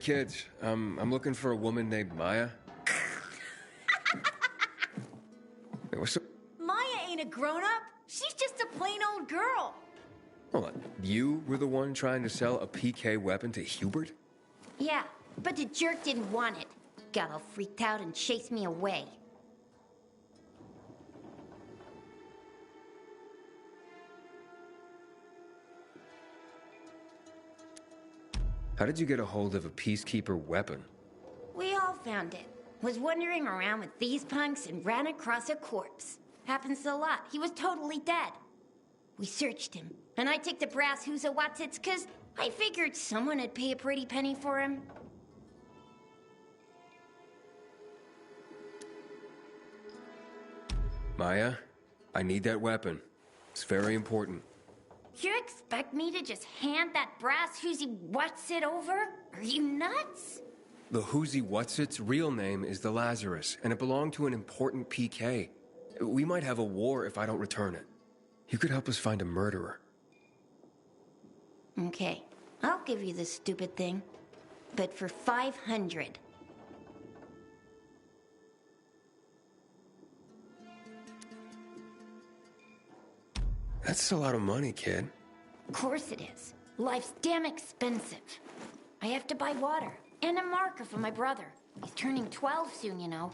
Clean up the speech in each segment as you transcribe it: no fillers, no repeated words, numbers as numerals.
Kids, I'm looking for a woman named Maya. Hey, what's up? Maya ain't a grown-up. She's just a plain old girl. Hold on. You were the one trying to sell a PK weapon to Hubert? Yeah, but the jerk didn't want it. Got all freaked out and chased me away. How did you get a hold of a Peacekeeper weapon? We all found it. Was wandering around with these punks and ran across a corpse. Happens a lot. He was totally dead. We searched him, and I took the brass who's a Watsits cause I figured someone would pay a pretty penny for him. Maya, I need that weapon. It's very important. You expect me to just hand that brass whoozy Watsit over? Are you nuts? The Whoozy Whatsit's real name is the Lazarus, and it belonged to an important PK. We might have a war if I don't return it. You could help us find a murderer. Okay, I'll give you this stupid thing. But for 500. That's a lot of money, kid. Of course it is. Life's damn expensive. I have to buy water and a marker for my brother. He's turning 12 soon, you know.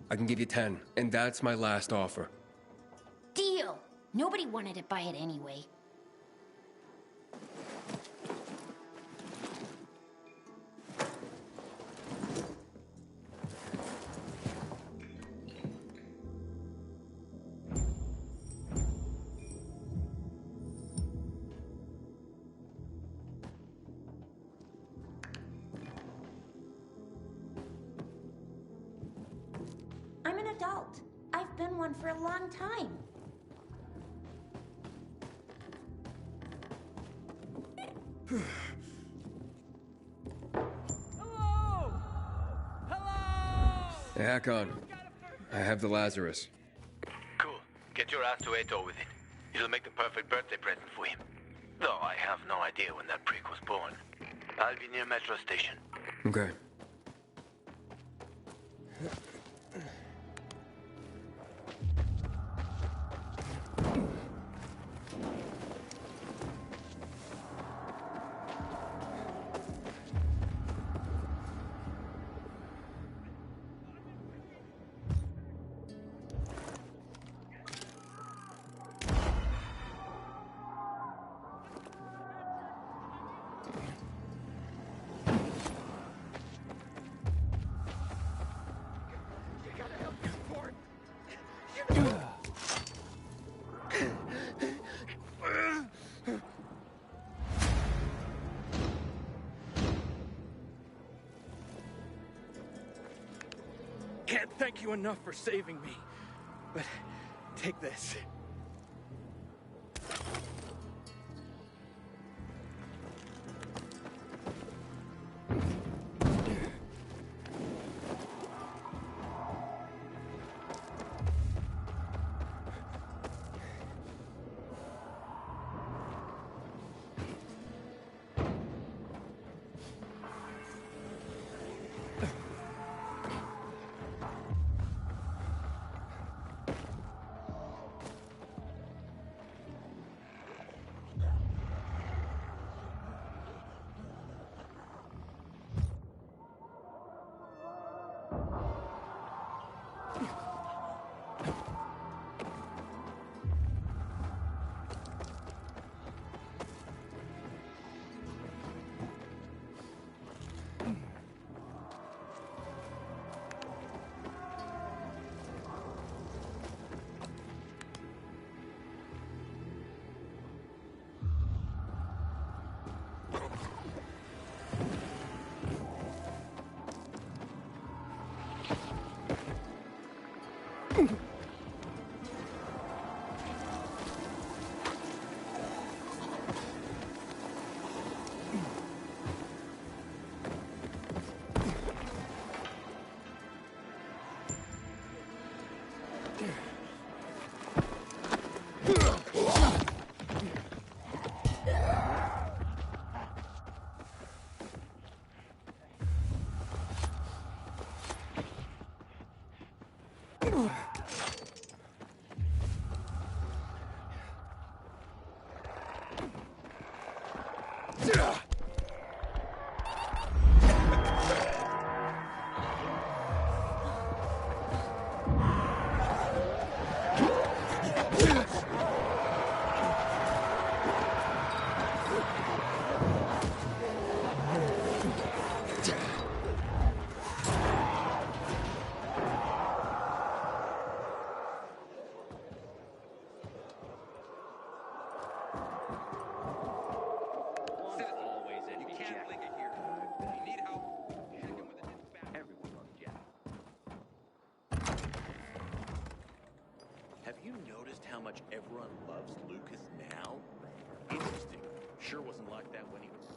I can give you 10, and that's my last offer. Deal! Nobody wanted to buy it anyway. I'm an adult. I've been one for a long time. Hello! Hello! Hey, Hakon. I have the Lazarus. Cool. Get your ass to Ato with it. It'll make the perfect birthday present for him. Though I have no idea when that prick was born. I'll be near Metro Station. Okay. Can't thank you enough for saving me. But take this. Have you noticed how much everyone loves Lucas now? Interesting. Sure wasn't like that when he was...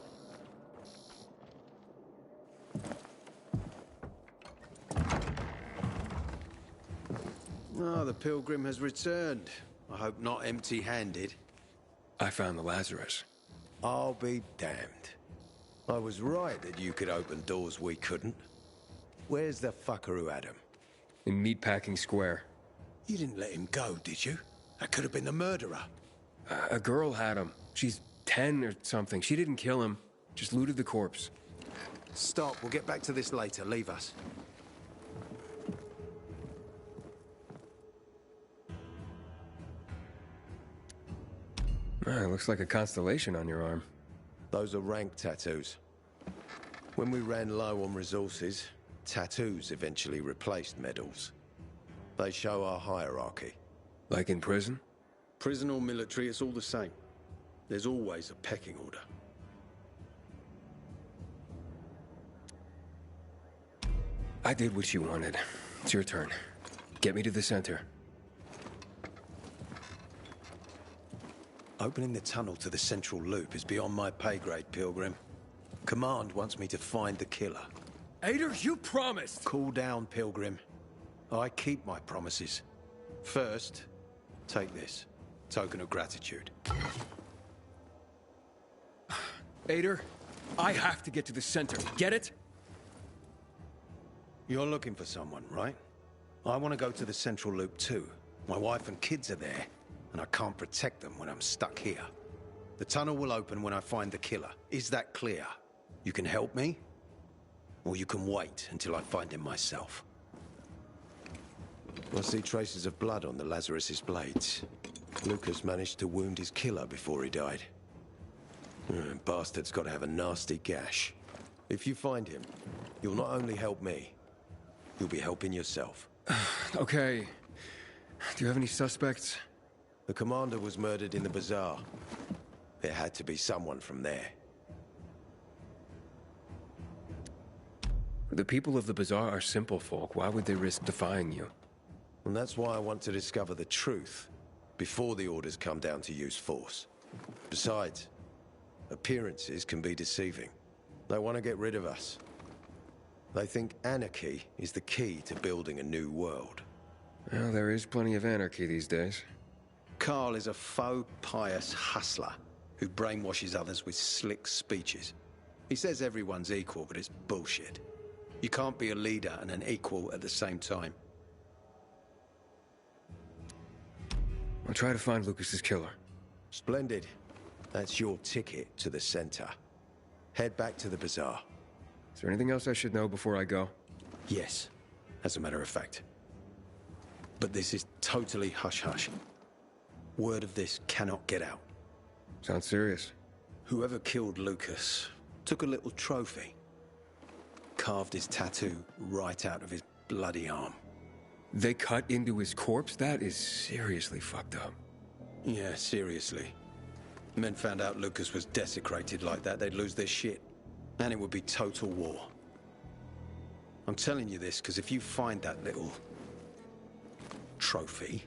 Oh, the pilgrim has returned. I hope not empty-handed. I found the Lazarus. I'll be damned. I was right that you could open doors we couldn't. Where's the fucker who had him? In Meatpacking Square. You didn't let him go, did you? That could have been the murderer. A girl had him. She's 10 or something. She didn't kill him. Just looted the corpse. Stop. We'll get back to this later. Leave us. Looks like a constellation on your arm. Those are rank tattoos. When we ran low on resources, tattoos eventually replaced medals. They show our hierarchy. Like in prison? Prison or military, it's all the same. There's always a pecking order. I did what you wanted. It's your turn. Get me to the center. Opening the tunnel to the central loop is beyond my pay grade, Pilgrim. Command wants me to find the killer. Ader, you promised! Cool down, Pilgrim. I keep my promises. First, take this. Token of gratitude. Ader, I have to get to the center. Get it? You're looking for someone, right? I want to go to the central loop too. My wife and kids are there, and I can't protect them when I'm stuck here. The tunnel will open when I find the killer. Is that clear? You can help me, or you can wait until I find him myself. I see traces of blood on the Lazarus's blades. Lucas managed to wound his killer before he died. Bastard's got to have a nasty gash. If you find him, you'll not only help me, you'll be helping yourself. Okay. Do you have any suspects? The commander was murdered in the bazaar. There had to be someone from there. The people of the bazaar are simple folk. Why would they risk defying you? And that's why I want to discover the truth before the orders come down to use force. Besides, appearances can be deceiving. They want to get rid of us. They think anarchy is the key to building a new world. Well, there is plenty of anarchy these days. Carl is a faux pious hustler who brainwashes others with slick speeches. He says everyone's equal, but it's bullshit. You can't be a leader and an equal at the same time. I'll try to find Lucas's killer. Splendid. That's your ticket to the center. Head back to the bazaar. Is there anything else I should know before I go? Yes, as a matter of fact. But this is totally hush-hush. Word of this cannot get out. Sounds serious. Whoever killed Lucas took a little trophy. Carved his tattoo right out of his bloody arm. They cut into his corpse? That is seriously fucked up. Yeah, seriously. Men found out Lucas was desecrated like that, they'd lose their shit. And it would be total war. I'm telling you this because if you find that little trophy,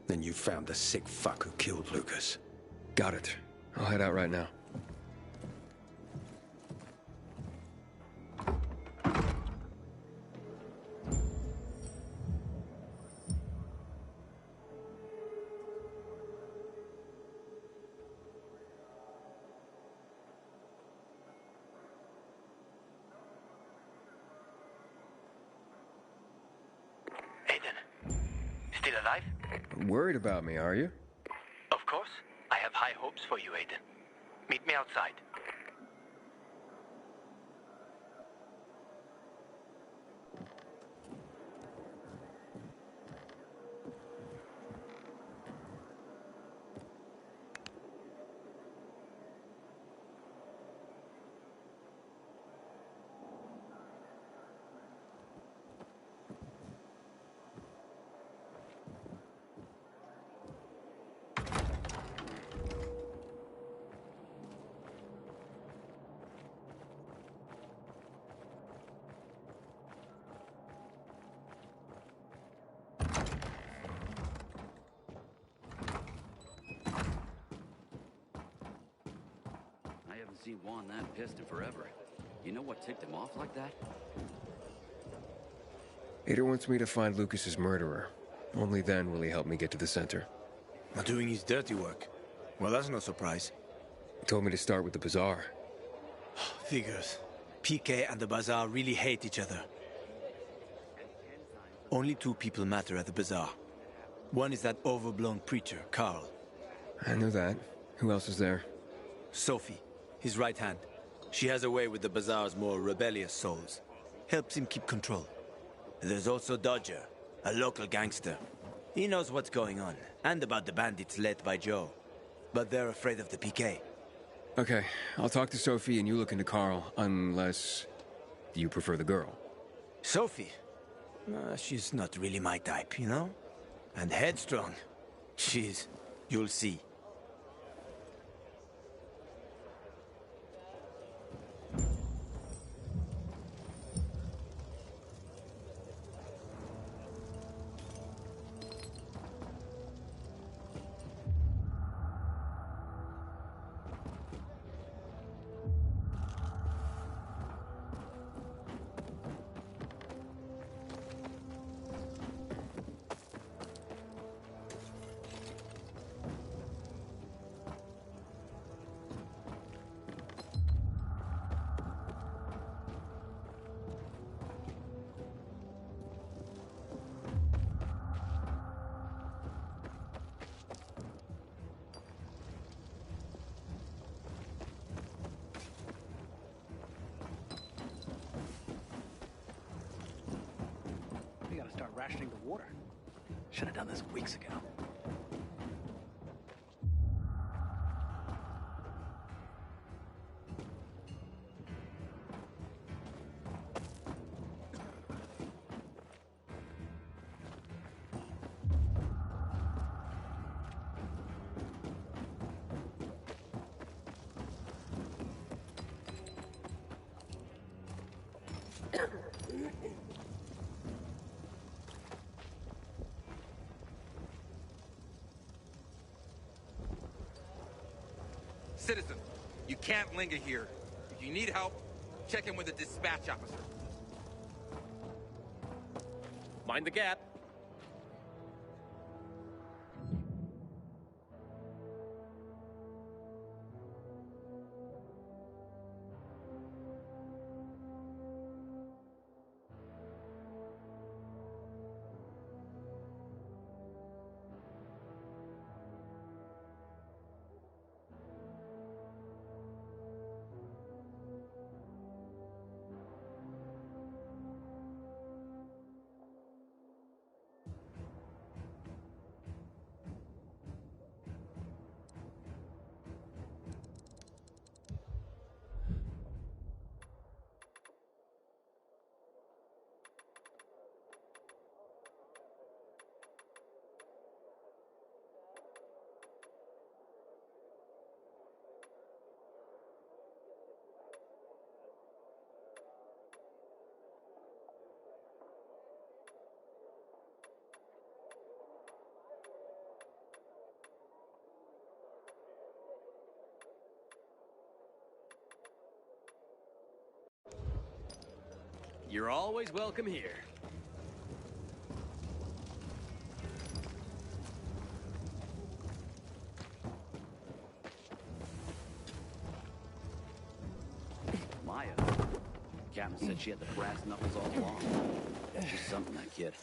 then you found the sick fuck who killed Lucas. Got it. I'll head out right now. Aiden, alive? Worried about me, are you? Of course. I have high hopes for you, Aiden. Meet me outside. I haven't seen Juan that pissed in forever. You know what ticked him off like that? Ader wants me to find Lucas's murderer. Only then will he help me get to the center. Doing his dirty work. Well, that's no surprise. He told me to start with the bazaar. Figures. PK and the bazaar really hate each other. Only two people matter at the bazaar. One is that overblown preacher, Carl. I know that. Who else is there? Sophie, his right hand. She has a way with the bazaar's more rebellious souls. Helps him keep control. There's also Dodger, a local gangster. He knows what's going on, and about the bandits led by Joe. But they're afraid of the PK. Okay, I'll talk to Sophie and you look into Carl, unless you prefer the girl. Sophie? She's not really my type, you know? And headstrong. You'll see. We gotta start rationing the water. Should have done this weeks ago. Citizen, you can't linger here. If you need help, check in with the dispatch officer. Mind the gap. You're always welcome here. Maya. Captain said she had the brass knuckles all along. She's something, that kid.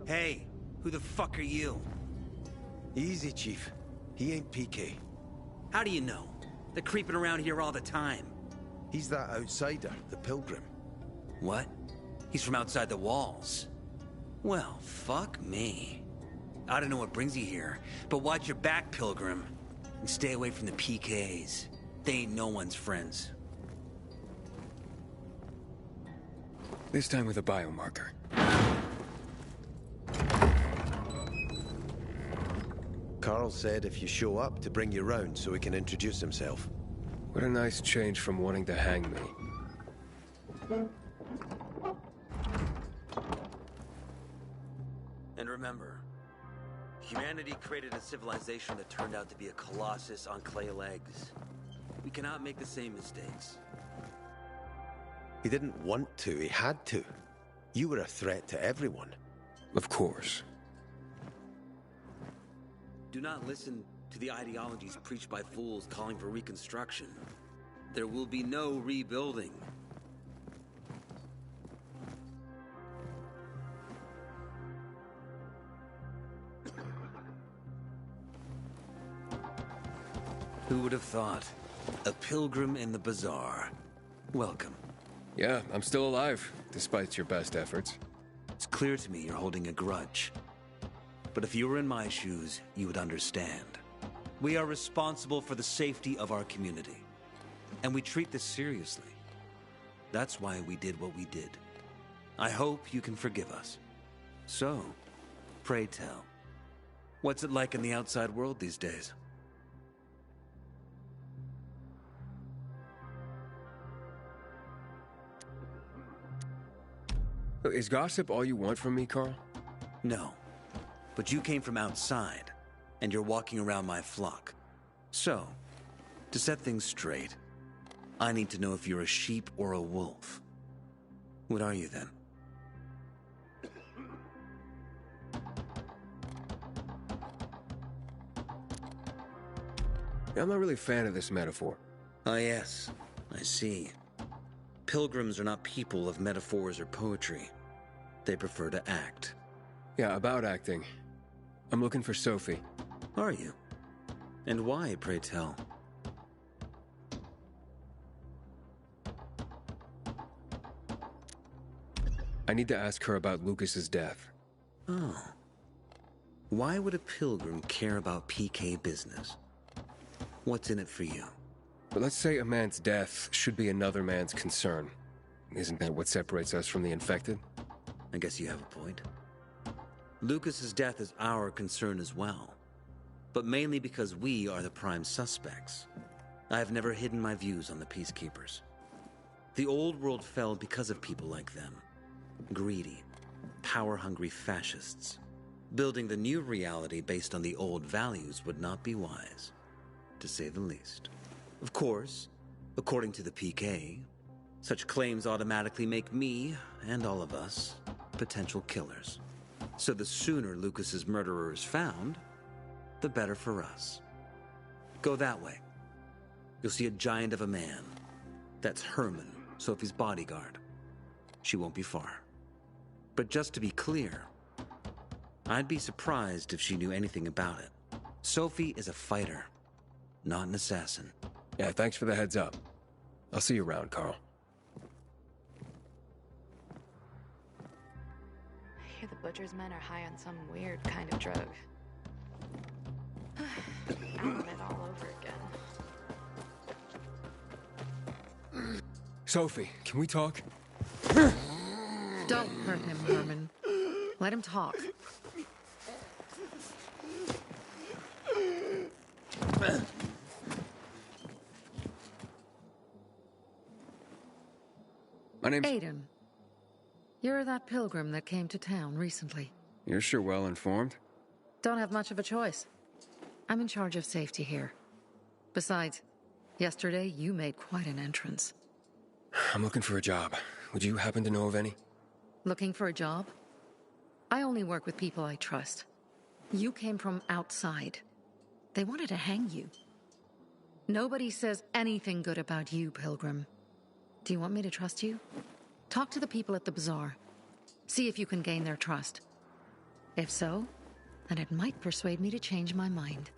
Hey, who the fuck are you? Easy, Chief. He ain't PK. How do you know? They're creeping around here all the time. He's that outsider, the Pilgrim. What? He's from outside the walls. Well, fuck me. I don't know what brings you here, but watch your back, Pilgrim. And stay away from the PKs. They ain't no one's friends. This time with a biomarker. Carl said if you show up to bring you round so he can introduce himself. What a nice change from wanting to hang me. And remember, humanity created a civilization that turned out to be a colossus on clay legs. We cannot make the same mistakes. He didn't want to, he had to. You were a threat to everyone. Of course. Do not listen to the ideologies preached by fools calling for reconstruction. There will be no rebuilding. Who would have thought? A pilgrim in the bazaar. Welcome. Yeah, I'm still alive, despite your best efforts. It's clear to me you're holding a grudge. But if you were in my shoes, you would understand. We are responsible for the safety of our community. And we treat this seriously. That's why we did what we did. I hope you can forgive us. So, pray tell, what's it like in the outside world these days? Is gossip all you want from me, Carl? No. But you came from outside, and you're walking around my flock. So, to set things straight, I need to know if you're a sheep or a wolf. What are you then? I'm not really a fan of this metaphor. Ah, yes. I see. Pilgrims are not people of metaphors or poetry. They prefer to act. Yeah, about acting. I'm looking for Sophie. Are you? And why, pray tell? I need to ask her about Lucas's death. Oh. Why would a pilgrim care about PK business? What's in it for you? But let's say a man's death should be another man's concern. Isn't that what separates us from the infected? I guess you have a point. Lucas's death is our concern as well. But mainly because we are the prime suspects. I have never hidden my views on the Peacekeepers. The old world fell because of people like them. Greedy, power-hungry fascists. Building the new reality based on the old values would not be wise, to say the least. Of course, according to the PK, such claims automatically make me, and all of us, potential killers. So the sooner Lucas's murderer is found, the better for us. Go that way. You'll see a giant of a man. That's Herman, Sophie's bodyguard. She won't be far. But just to be clear, I'd be surprised if she knew anything about it. Sophie is a fighter, not an assassin. Yeah, thanks for the heads up. I'll see you around, Carl. I hear the butcher's men are high on some weird kind of drug. I want it all over again. Sophie, can we talk? Don't hurt him, Herman. Let him talk. My name's... Aiden. You're that pilgrim that came to town recently. You're sure well informed. Don't have much of a choice. I'm in charge of safety here. Besides, yesterday you made quite an entrance. I'm looking for a job. Would you happen to know of any? Looking for a job? I only work with people I trust. You came from outside. They wanted to hang you. Nobody says anything good about you, Pilgrim. Do you want me to trust you? Talk to the people at the bazaar. See if you can gain their trust. If so, then it might persuade me to change my mind.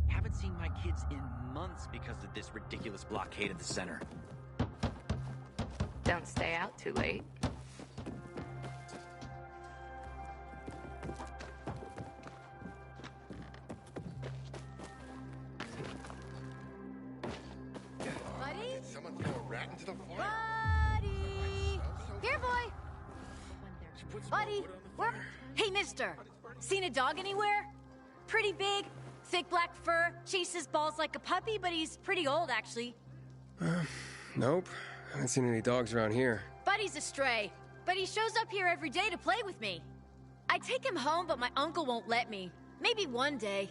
Haven't seen my kids in months because of this ridiculous blockade of the center. Don't stay out too late. Buddy? Did someone throw a rat into the fire? Buddy! Here, boy! Buddy, where? Hey, mister! Seen a dog anywhere? Pretty big, thick black fur, chases balls like a puppy, but he's pretty old, actually. Nope. Haven't seen any dogs around here. Buddy's a stray, but he shows up here every day to play with me. I take him home, but my uncle won't let me. Maybe one day.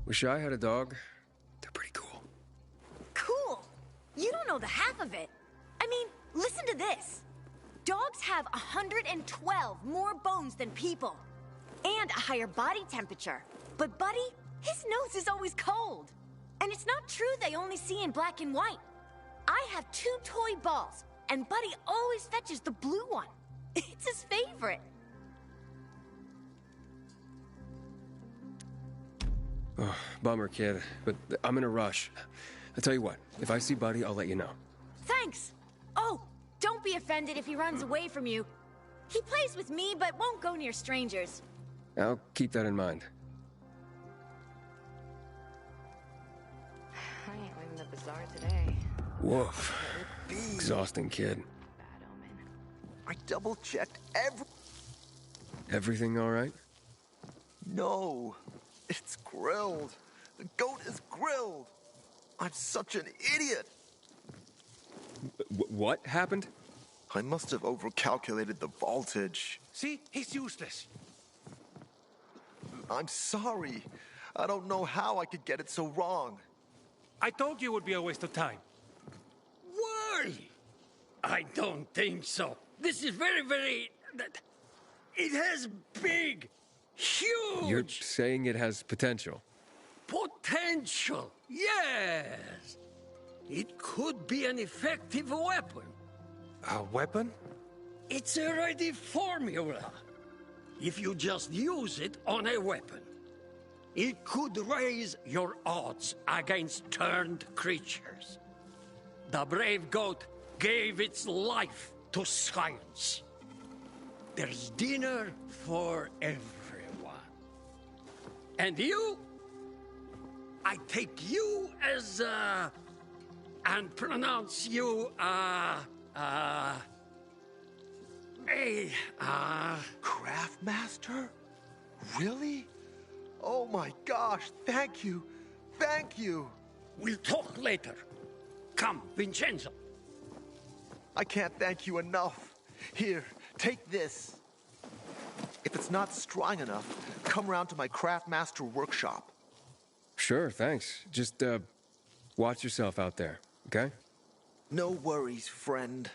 Wish I had a dog. They're pretty cool. Cool! You don't know the half of it. I mean, listen to this. Dogs have 112 more bones than people. And a higher body temperature. But Buddy, his nose is always cold. And it's not true they only see in black and white. I have 2 toy balls, and Buddy always fetches the blue one. It's his favorite. Oh, bummer, kid. But I'm in a rush. I'll tell you what. If I see Buddy, I'll let you know. Thanks. Oh, don't be offended if he runs away from you. He plays with me, but won't go near strangers. I'll keep that in mind. I ain't leaving the bazaar today. Woof. Exhausting, kid. Bad omen. I double-checked Everything all right? No, it's grilled. The goat is grilled. I'm such an idiot. What happened? I must have overcalculated the voltage. See? He's useless. I'm sorry. I don't know how I could get it so wrong. I told you it would be a waste of time. Why? I don't think so. This is very... It has big, huge... You're saying it has potential? Potential, yes. It could be an effective weapon. A weapon? It's a ready formula. If you just use it on a weapon, it could raise your odds against turned creatures. The brave goat gave its life to science. There's dinner for everyone. And you? I take you as, and pronounce you, Craftmaster? Really? Oh my gosh, thank you. Thank you. We'll talk later. Come, Vincenzo. I can't thank you enough. Here, take this. If it's not strong enough, come round to my Craftmaster workshop. Sure, thanks. Just, watch yourself out there, okay? No worries, friend.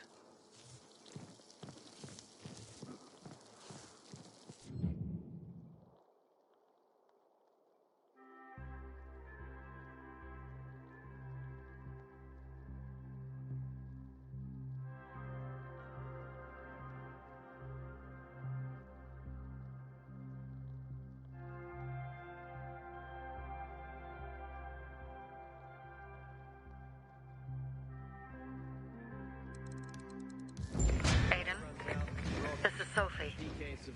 Sophie.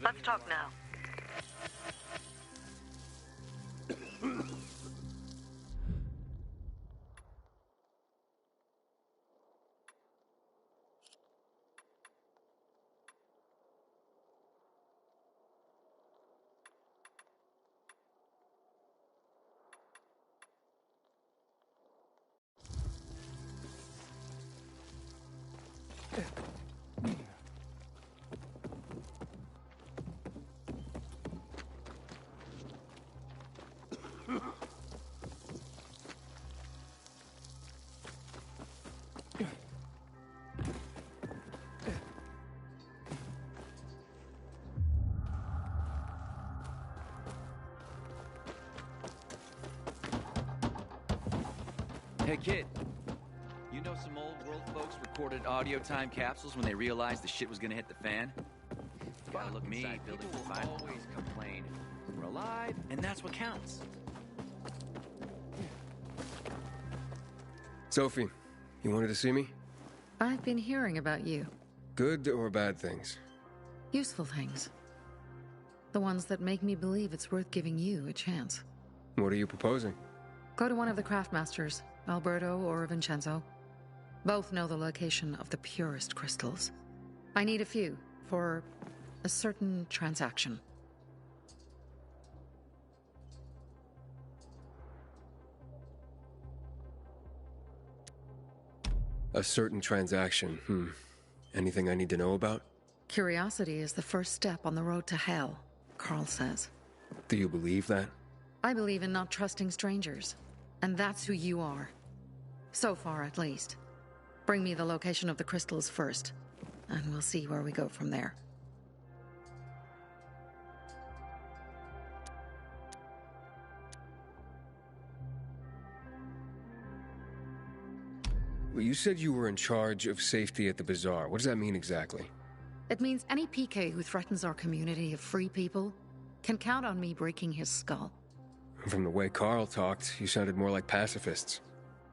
Let's talk now. Hey, kid. You know some old world folks recorded audio time capsules when they realized the shit was gonna hit the fan? Gotta look me, building will always complain. We're alive, and that's what counts. Sophie, you wanted to see me? I've been hearing about you. Good or bad things? Useful things. The ones that make me believe it's worth giving you a chance. What are you proposing? Go to one of the craftmasters, Alberto or Vincenzo. Both know the location of the purest crystals. I need a few for a certain transaction. A certain transaction, Anything I need to know about? Curiosity is the first step on the road to hell, Carl says. Do you believe that? I believe in not trusting strangers, and that's who you are. So far, at least. Bring me the location of the crystals first, and we'll see where we go from there. Well, you said you were in charge of safety at the bazaar. What does that mean exactly? It means any PK who threatens our community of free people can count on me breaking his skull. From the way Carl talked, you sounded more like pacifists.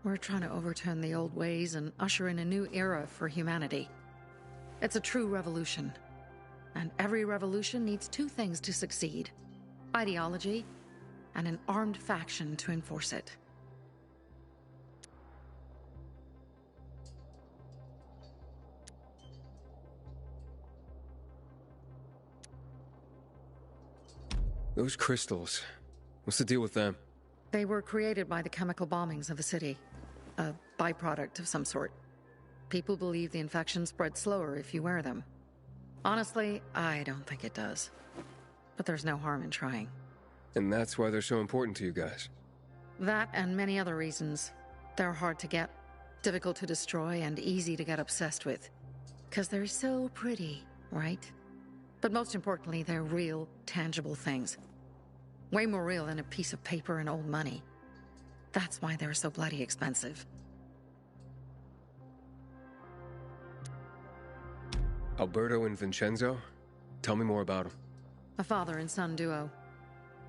We're trying to overturn the old ways and usher in a new era for humanity. It's a true revolution. And every revolution needs two things to succeed: ideology and an armed faction to enforce it. Those crystals, what's the deal with them? They were created by the chemical bombings of the city. A byproduct of some sort. People believe the infection spreads slower if you wear them. Honestly, I don't think it does. But there's no harm in trying. And that's why they're so important to you guys? That and many other reasons. They're hard to get, difficult to destroy, and easy to get obsessed with. 'Cause they're so pretty, right? But most importantly, they're real, tangible things. Way more real than a piece of paper and old money. That's why they're so bloody expensive. Alberto and Vincenzo? Tell me more about them. A father and son duo.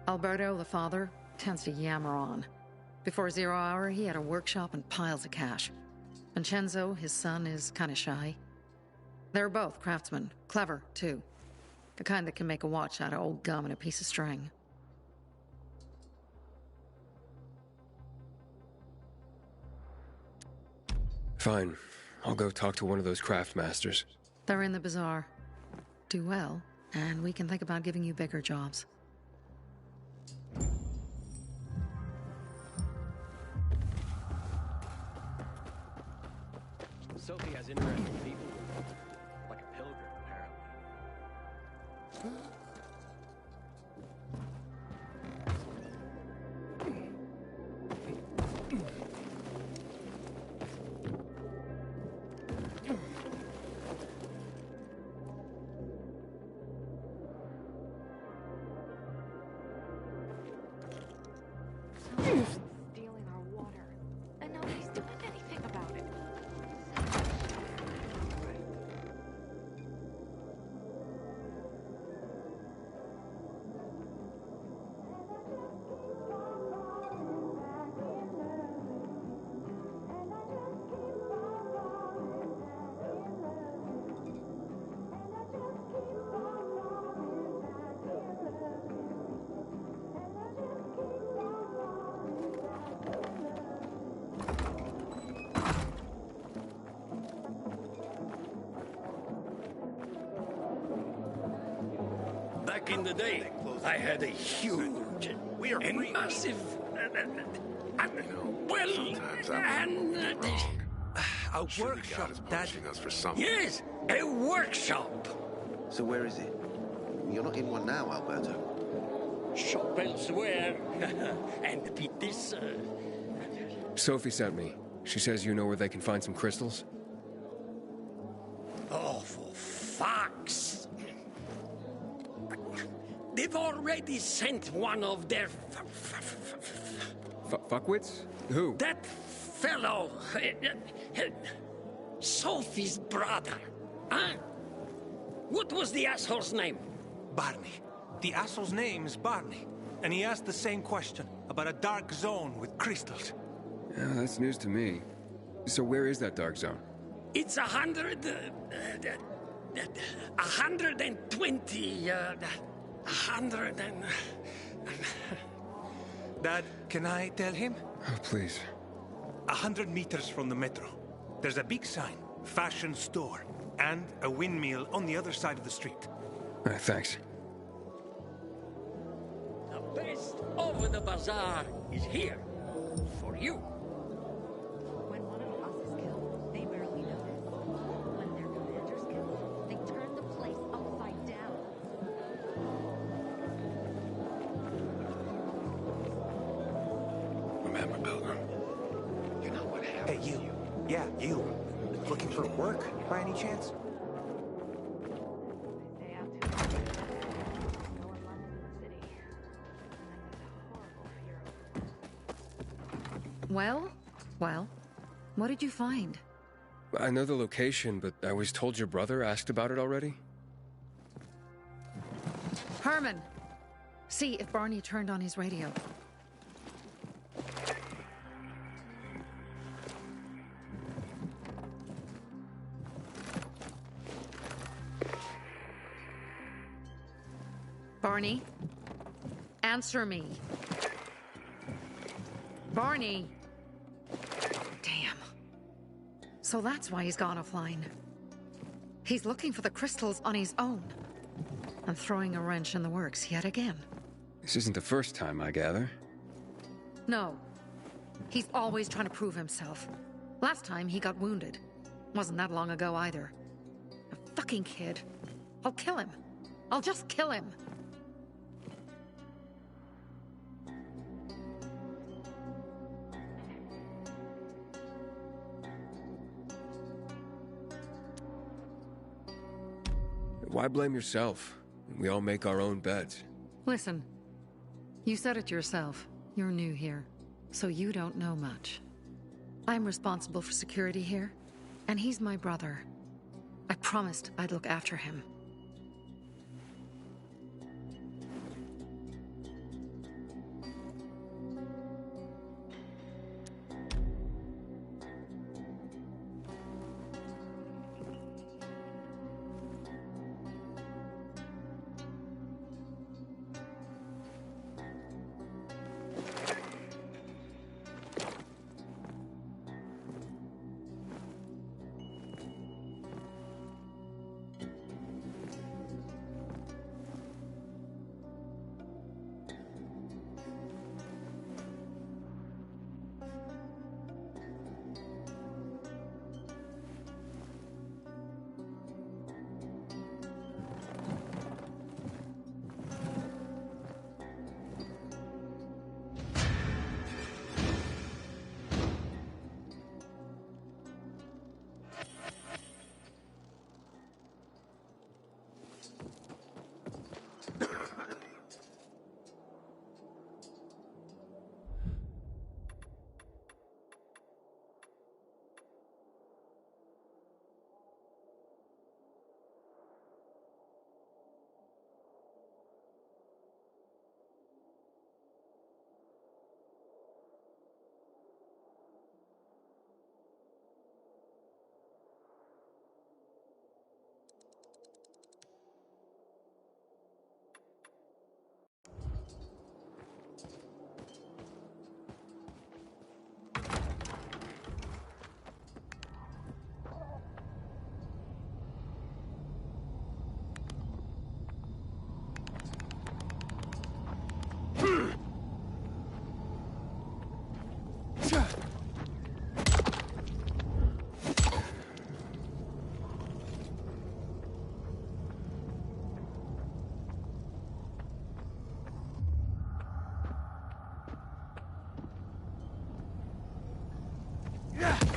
Alberto, the father, tends to yammer on. Before 0 hour, he had a workshop and piles of cash. Vincenzo, his son, is kinda shy. They're both craftsmen. Clever, too. The kind that can make a watch out of old gum and a piece of string. Fine. I'll go talk to one of those craft masters. They're in the bazaar. Do well, and we can think about giving you bigger jobs. Sophie has interesting people. Like a pilgrim, apparently. Stealing our water, and nobody's doing anything about it. in the day, I had a huge and massive... A workshop, Dad. Us for something. Yes, a workshop. So where is it? You're not in one now, Alberto. Shop elsewhere. And beat this... Sophie sent me. She says you know where they can find some crystals? Oh, for fuck's... They've already sent one of their... Fuckwits? Who? That fellow... Sophie's brother. Huh? What was the asshole's name? Barney. The asshole's name is Barney. And he asked the same question about a dark zone with crystals. Yeah, that's news to me. So where is that dark zone? It's 120... 100 and... Dad, can I tell him? Oh, please. 100 meters from the metro. There's a big sign, fashion store, and a windmill on the other side of the street. Thanks. The best of the bazaar is here. For you. When one of us is killed, they barely notice. When their commander's killed, they turn the place upside down. Remember, Pilgrim, you know what happened. Hey, you. Yeah, you. Looking for work, by any chance? Well? What did you find? I know the location, but I was told your brother asked about it already? Herman! See if Barney turned on his radio. Barney? Answer me. Barney! Damn. So that's why he's gone offline. He's looking for the crystals on his own. And throwing a wrench in the works yet again. This isn't the first time, I gather. No. He's always trying to prove himself. Last time he got wounded. Wasn't that long ago either. A fucking kid. I'll kill him. I'll just kill him. Why blame yourself? We all make our own beds. Listen. You said it yourself. You're new here, so you don't know much. I'm responsible for security here, and he's my brother. I promised I'd look after him. Yeah.